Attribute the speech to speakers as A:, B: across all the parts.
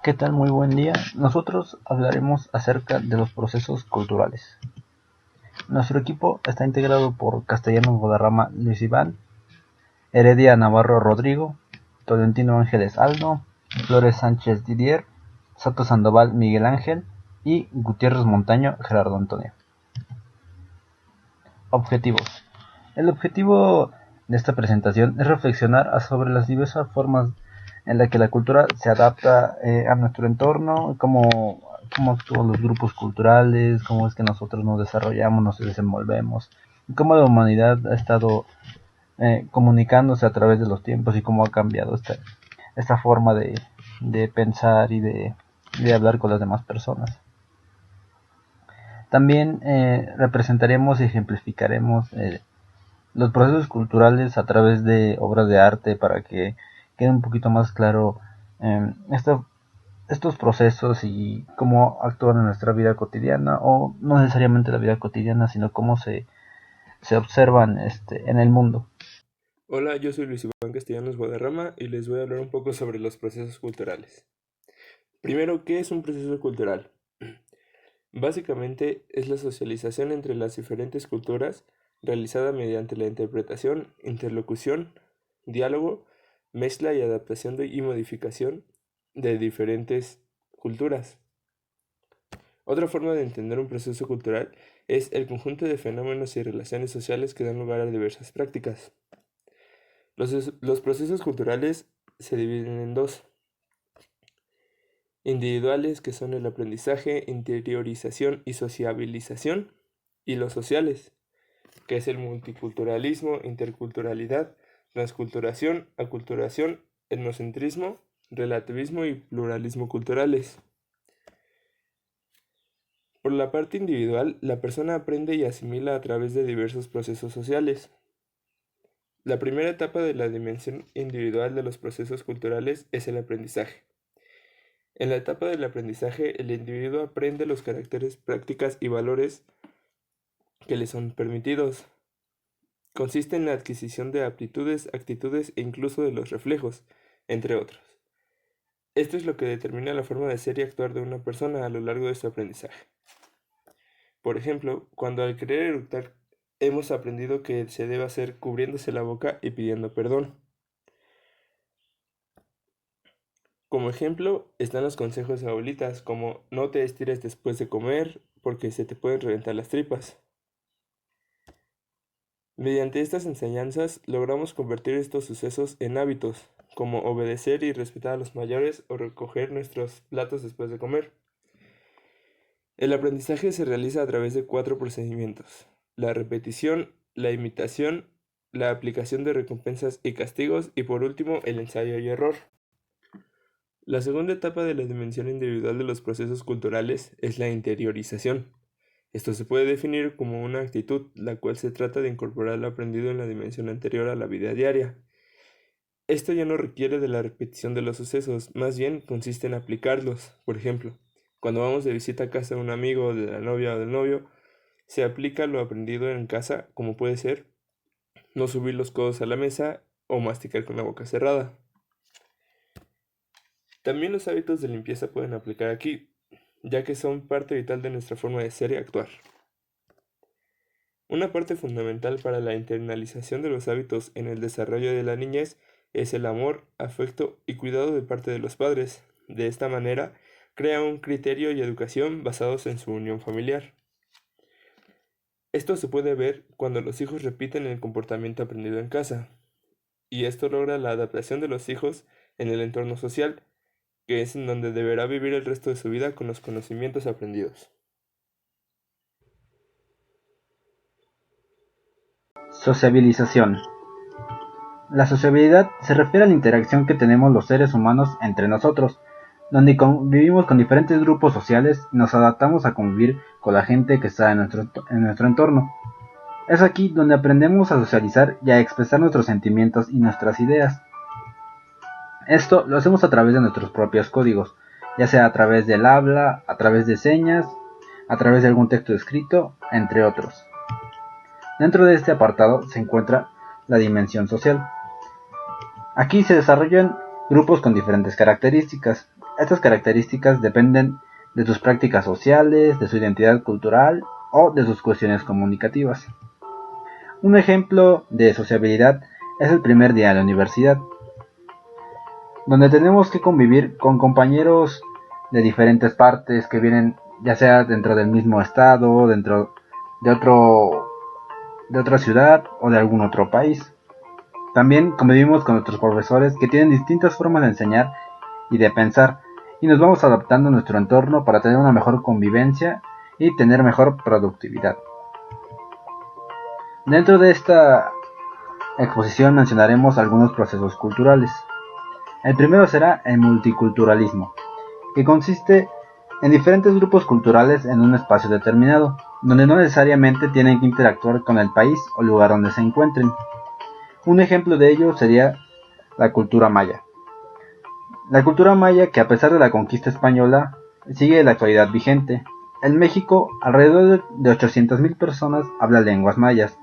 A: ¿Qué tal? Muy buen día. Nosotros hablaremos acerca de los procesos culturales. Nuestro equipo está integrado por Castellanos Guadarrama Luis Iván, Heredia Navarro Rodrigo, Tolentino Ángeles Aldo, Flores Sánchez Didier, Soto Sandoval Miguel Ángel y Gutiérrez Montaño Gerardo Antonio. Objetivos. El objetivo de esta presentación es reflexionar sobre las diversas formas en las que la cultura se adapta a nuestro entorno, cómo actúan los grupos culturales, cómo es que nosotros nos desarrollamos, nos desenvolvemos, y cómo la humanidad ha estado comunicándose a través de los tiempos y cómo ha cambiado esta forma de pensar y de hablar con las demás personas. También representaremos y ejemplificaremos los procesos culturales a través de obras de arte para que quede un poquito más claro estos procesos y cómo actúan en nuestra vida cotidiana, o no necesariamente la vida cotidiana, sino cómo se observan en el mundo.
B: Hola, yo soy Luis Iván Castellanos Guadarrama y les voy a hablar un poco sobre los procesos culturales. Primero, ¿qué es un proceso cultural? Básicamente es la socialización entre las diferentes culturas realizada mediante la interpretación, interlocución, diálogo, mezcla y adaptación y modificación de diferentes culturas. Otra forma de entender un proceso cultural es el conjunto de fenómenos y relaciones sociales que dan lugar a diversas prácticas. Los procesos culturales se dividen en dos: individuales, que son el aprendizaje, interiorización y sociabilización, y los sociales, que es el multiculturalismo, interculturalidad, transculturación, aculturación, etnocentrismo, relativismo y pluralismo culturales. Por la parte individual, la persona aprende y asimila a través de diversos procesos sociales. La primera etapa de la dimensión individual de los procesos culturales es el aprendizaje. En la etapa del aprendizaje, el individuo aprende los caracteres, prácticas y valores que le son permitidos. Consiste en la adquisición de aptitudes, actitudes e incluso de los reflejos, entre otros. Esto es lo que determina la forma de ser y actuar de una persona a lo largo de su aprendizaje. Por ejemplo, cuando al querer eructar hemos aprendido que se debe hacer cubriéndose la boca y pidiendo perdón. Como ejemplo, están los consejos de abuelitas, como no te estires después de comer porque se te pueden reventar las tripas. Mediante estas enseñanzas logramos convertir estos sucesos en hábitos, como obedecer y respetar a los mayores o recoger nuestros platos después de comer. El aprendizaje se realiza a través de 4 procedimientos: la repetición, la imitación, la aplicación de recompensas y castigos y por último el ensayo y error. La segunda etapa de la dimensión individual de los procesos culturales es la interiorización. Esto se puede definir como una actitud, la cual se trata de incorporar lo aprendido en la dimensión anterior a la vida diaria. Esto ya no requiere de la repetición de los sucesos, más bien consiste en aplicarlos. Por ejemplo, cuando vamos de visita a casa de un amigo, de la novia o del novio, se aplica lo aprendido en casa, como puede ser no subir los codos a la mesa o masticar con la boca cerrada. También los hábitos de limpieza pueden aplicar aquí, ya que son parte vital de nuestra forma de ser y actuar. Una parte fundamental para la internalización de los hábitos en el desarrollo de la niñez es el amor, afecto y cuidado de parte de los padres. De esta manera, crea un criterio y educación basados en su unión familiar. Esto se puede ver cuando los hijos repiten el comportamiento aprendido en casa, y esto logra la adaptación de los hijos en el entorno social, que es en donde deberá vivir el resto de su vida con los conocimientos aprendidos.
A: Sociabilización. La sociabilidad se refiere a la interacción que tenemos los seres humanos entre nosotros, donde convivimos con diferentes grupos sociales y nos adaptamos a convivir con la gente que está en nuestro entorno. Es aquí donde aprendemos a socializar y a expresar nuestros sentimientos y nuestras ideas. Esto lo hacemos a través de nuestros propios códigos, ya sea a través del habla, a través de señas, a través de algún texto escrito, entre otros. Dentro de este apartado se encuentra la dimensión social. Aquí se desarrollan grupos con diferentes características. Estas características dependen de sus prácticas sociales, de su identidad cultural o de sus cuestiones comunicativas. Un ejemplo de sociabilidad es el primer día de la universidad, donde tenemos que convivir con compañeros de diferentes partes que vienen ya sea dentro del mismo estado, dentro de otra ciudad o de algún otro país. También convivimos con nuestros profesores que tienen distintas formas de enseñar y de pensar, y nos vamos adaptando a nuestro entorno para tener una mejor convivencia y tener mejor productividad. Dentro de esta exposición mencionaremos algunos procesos culturales. El primero será el multiculturalismo, que consiste en diferentes grupos culturales en un espacio determinado, donde no necesariamente tienen que interactuar con el país o lugar donde se encuentren. Un ejemplo de ello sería la cultura maya. La cultura maya, que a pesar de la conquista española, sigue en la actualidad vigente. En México, alrededor de 800.000 personas hablan lenguas mayas,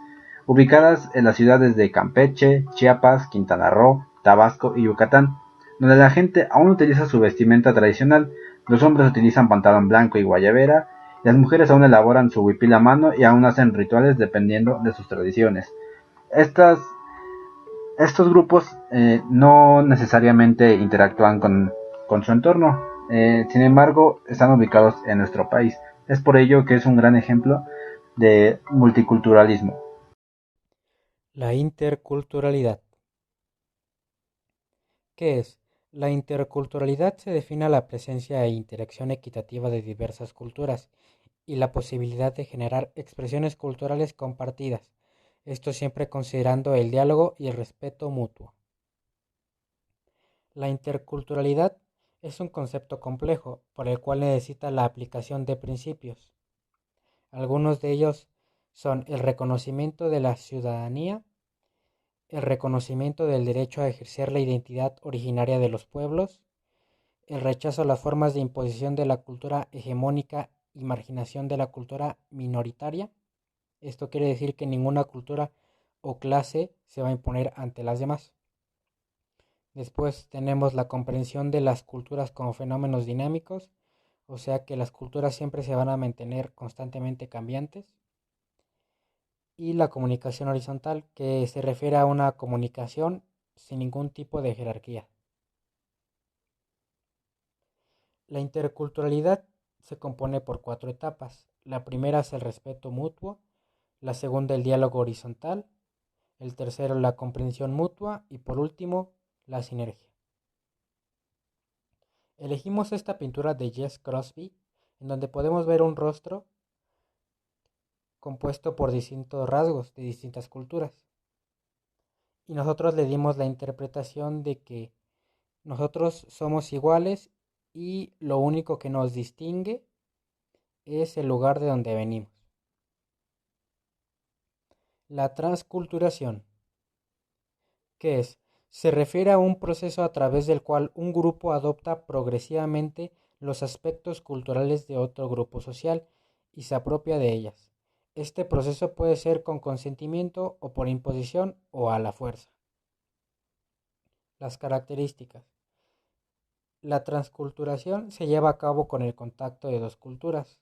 A: ubicadas en las ciudades de Campeche, Chiapas, Quintana Roo, Tabasco y Yucatán, donde la gente aún utiliza su vestimenta tradicional. Los hombres utilizan pantalón blanco y guayabera, y las mujeres aún elaboran su huipil a mano y aún hacen rituales dependiendo de sus tradiciones. Estos grupos no necesariamente interactúan con su entorno, sin embargo están ubicados en nuestro país. Es por ello que es un gran ejemplo de multiculturalismo.
C: La interculturalidad. ¿Qué es? La interculturalidad se define a la presencia e interacción equitativa de diversas culturas y la posibilidad de generar expresiones culturales compartidas, esto siempre considerando el diálogo y el respeto mutuo. La interculturalidad es un concepto complejo por el cual necesita la aplicación de principios. Algunos de ellos son el reconocimiento de la ciudadanía, el reconocimiento del derecho a ejercer la identidad originaria de los pueblos, el rechazo a las formas de imposición de la cultura hegemónica y marginación de la cultura minoritaria. Esto quiere decir que ninguna cultura o clase se va a imponer ante las demás. Después tenemos la comprensión de las culturas como fenómenos dinámicos, o sea que las culturas siempre se van a mantener constantemente cambiantes. Y la comunicación horizontal, que se refiere a una comunicación sin ningún tipo de jerarquía. La interculturalidad se compone por 4 etapas. La primera es el respeto mutuo, la segunda el diálogo horizontal, el tercero la comprensión mutua y por último la sinergia. Elegimos esta pintura de Jess Crosby, en donde podemos ver un rostro compuesto por distintos rasgos de distintas culturas. Y nosotros le dimos la interpretación de que nosotros somos iguales y lo único que nos distingue es el lugar de donde venimos. La transculturación, ¿qué es? Se refiere a un proceso a través del cual un grupo adopta progresivamente los aspectos culturales de otro grupo social y se apropia de ellas. Este proceso puede ser con consentimiento o por imposición o a la fuerza. Las características. La transculturación se lleva a cabo con el contacto de dos culturas.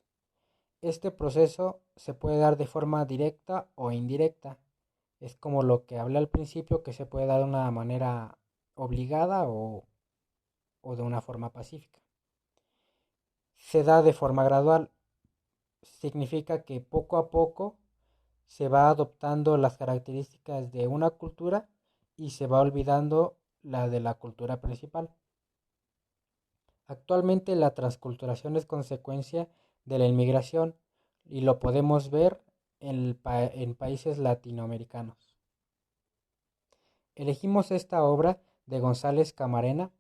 C: Este proceso se puede dar de forma directa o indirecta. Es como lo que hablé al principio, que se puede dar de una manera obligada o de una forma pacífica. Se da de forma gradual. Significa que poco a poco se va adoptando las características de una cultura y se va olvidando la de la cultura principal. Actualmente la transculturación es consecuencia de la inmigración y lo podemos ver en países latinoamericanos. Elegimos esta obra de González Camarena.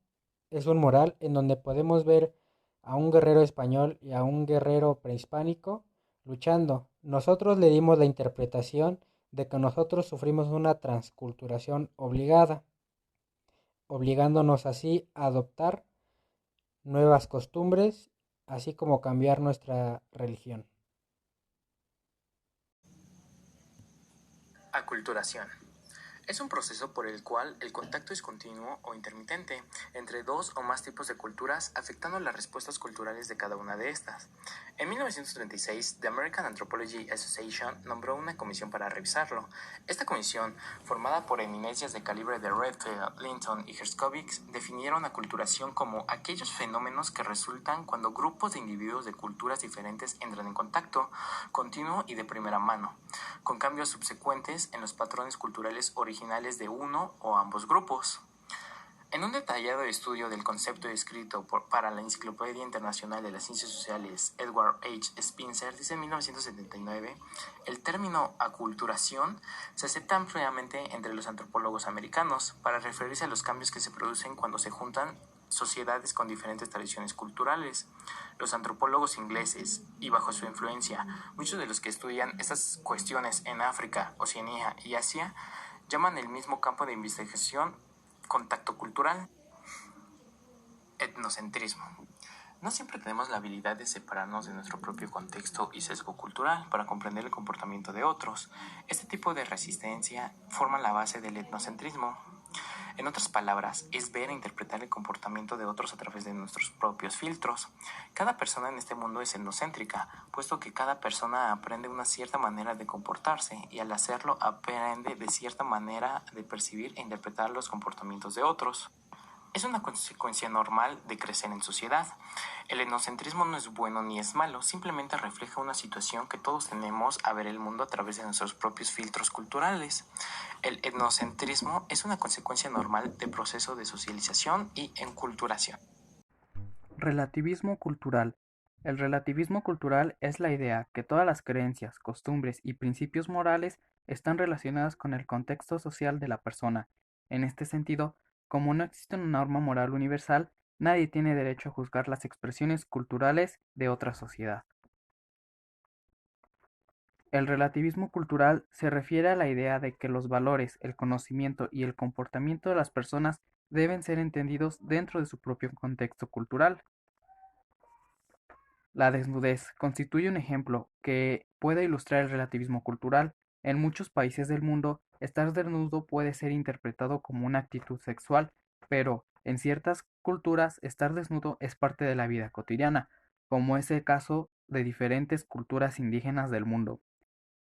C: Es un mural en donde podemos ver a un guerrero español y a un guerrero prehispánico luchando. Nosotros le dimos la interpretación de que nosotros sufrimos una transculturación obligada, obligándonos así a adoptar nuevas costumbres, así como cambiar nuestra religión.
D: Aculturación. Es un proceso por el cual el contacto es continuo o intermitente entre dos o más tipos de culturas, afectando las respuestas culturales de cada una de estas. En 1936, The American Anthropology Association nombró una comisión para revisarlo. Esta comisión, formada por eminencias de calibre de Redfield, Linton y Herskovits, definieron aculturación como aquellos fenómenos que resultan cuando grupos de individuos de culturas diferentes entran en contacto continuo y de primera mano, con cambios subsecuentes en los patrones culturales originales de uno o ambos grupos. En un detallado estudio del concepto escrito para la Enciclopedia Internacional de las Ciencias Sociales, Edward H. Spencer dice en 1979, el término aculturación se acepta ampliamente entre los antropólogos americanos para referirse a los cambios que se producen cuando se juntan sociedades con diferentes tradiciones culturales. Los antropólogos ingleses, y bajo su influencia, muchos de los que estudian estas cuestiones en África, Oceanía y Asia, llaman el mismo campo de investigación contacto cultural. Etnocentrismo. No siempre tenemos la habilidad de separarnos de nuestro propio contexto y sesgo cultural para comprender el comportamiento de otros. Este tipo de resistencia forma la base del etnocentrismo. En otras palabras, es ver e interpretar el comportamiento de otros a través de nuestros propios filtros. Cada persona en este mundo es etnocéntrica, puesto que cada persona aprende una cierta manera de comportarse y al hacerlo aprende de cierta manera de percibir e interpretar los comportamientos de otros. Es una consecuencia normal de crecer en sociedad. El etnocentrismo no es bueno ni es malo, simplemente refleja una situación que todos tenemos a ver el mundo a través de nuestros propios filtros culturales. El etnocentrismo es una consecuencia normal del proceso de socialización y enculturación.
E: Relativismo cultural. El relativismo cultural es la idea que todas las creencias, costumbres y principios morales están relacionadas con el contexto social de la persona. En este sentido, como no existe una norma moral universal, nadie tiene derecho a juzgar las expresiones culturales de otra sociedad. El relativismo cultural se refiere a la idea de que los valores, el conocimiento y el comportamiento de las personas deben ser entendidos dentro de su propio contexto cultural. La desnudez constituye un ejemplo que puede ilustrar el relativismo cultural. En muchos países del mundo, estar desnudo puede ser interpretado como una actitud sexual, pero en ciertas culturas estar desnudo es parte de la vida cotidiana, como es el caso de diferentes culturas indígenas del mundo.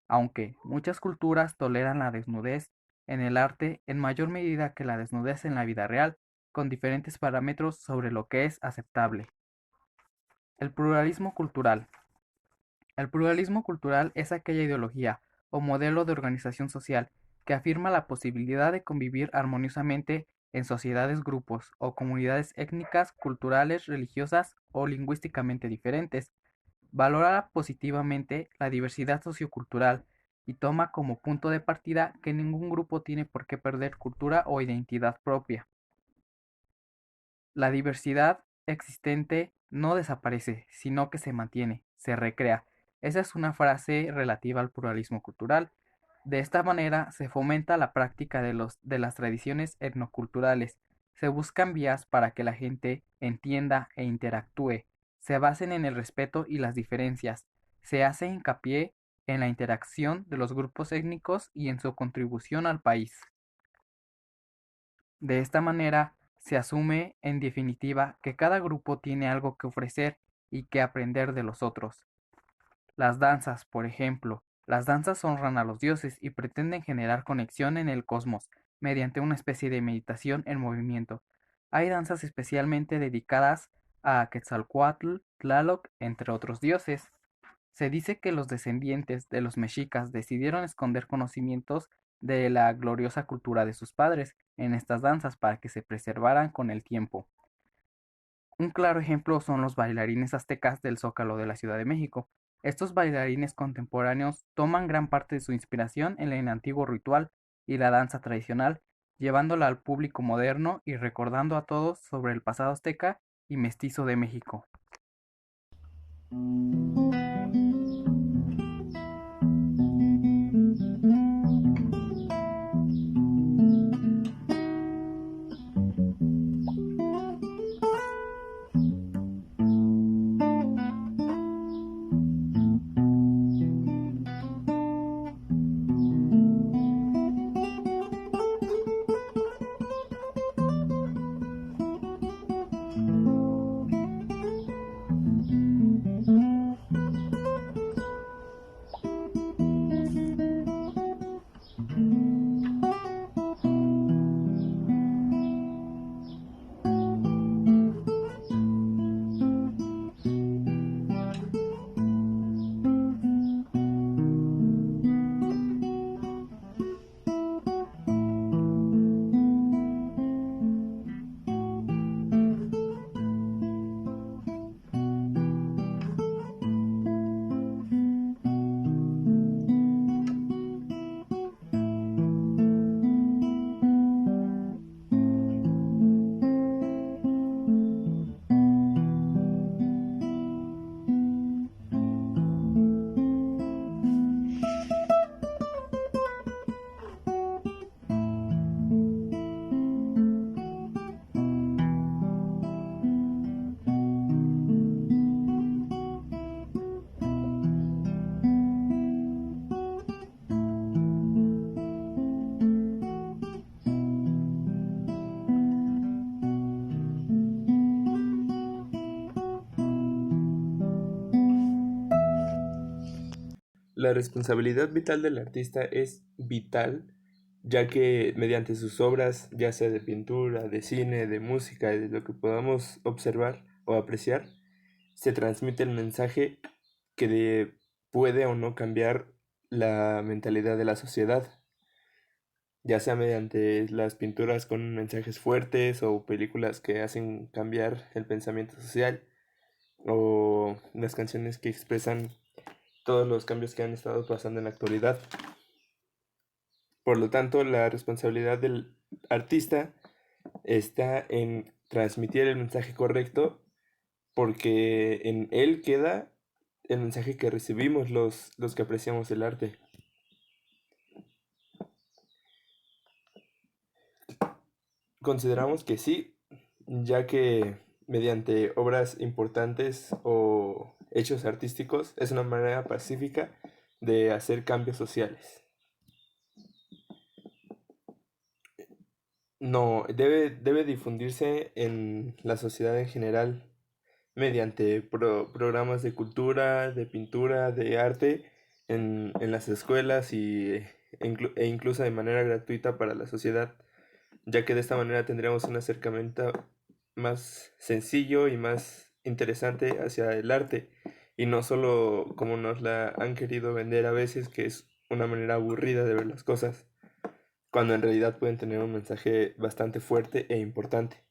E: Aunque muchas culturas toleran la desnudez en el arte en mayor medida que la desnudez en la vida real, con diferentes parámetros sobre lo que es aceptable. El pluralismo cultural. El pluralismo cultural es aquella ideología o modelo de organización social que afirma la posibilidad de convivir armoniosamente en sociedades, grupos o comunidades étnicas, culturales, religiosas o lingüísticamente diferentes. Valora positivamente la diversidad sociocultural y toma como punto de partida que ningún grupo tiene por qué perder cultura o identidad propia. La diversidad existente no desaparece, sino que se mantiene, se recrea. Esa es una frase relativa al pluralismo cultural. De esta manera se fomenta la práctica de las tradiciones etnoculturales. Se buscan vías para que la gente entienda e interactúe. Se basen en el respeto y las diferencias. Se hace hincapié en la interacción de los grupos étnicos y en su contribución al país. De esta manera, se asume, en definitiva, que cada grupo tiene algo que ofrecer y que aprender de los otros. Las danzas, por ejemplo, las danzas honran a los dioses y pretenden generar conexión en el cosmos mediante una especie de meditación en movimiento. Hay danzas especialmente dedicadas a Quetzalcóatl, Tlaloc, entre otros dioses. Se dice que los descendientes de los mexicas decidieron esconder conocimientos de la gloriosa cultura de sus padres en estas danzas para que se preservaran con el tiempo. Un claro ejemplo son los bailarines aztecas del Zócalo de la Ciudad de México. Estos bailarines contemporáneos toman gran parte de su inspiración en el antiguo ritual y la danza tradicional, llevándola al público moderno y recordando a todos sobre el pasado azteca y mestizo de México.
B: La responsabilidad vital del artista es vital, ya que mediante sus obras, ya sea de pintura, de cine, de música, de lo que podamos observar o apreciar, se transmite el mensaje puede o no cambiar la mentalidad de la sociedad, ya sea mediante las pinturas con mensajes fuertes o películas que hacen cambiar el pensamiento social o las canciones que expresan todos los cambios que han estado pasando en la actualidad. Por lo tanto, la responsabilidad del artista está en transmitir el mensaje correcto porque en él queda el mensaje que recibimos los que apreciamos el arte. Consideramos que sí, ya que mediante obras importantes o hechos artísticos es una manera pacífica de hacer cambios sociales. No, debe difundirse en la sociedad en general mediante programas de cultura, de pintura, de arte en las escuelas e incluso de manera gratuita para la sociedad, ya que de esta manera tendremos un acercamiento más sencillo y más interesante hacia el arte, y no solo como nos la han querido vender a veces, que es una manera aburrida de ver las cosas, cuando en realidad pueden tener un mensaje bastante fuerte e importante.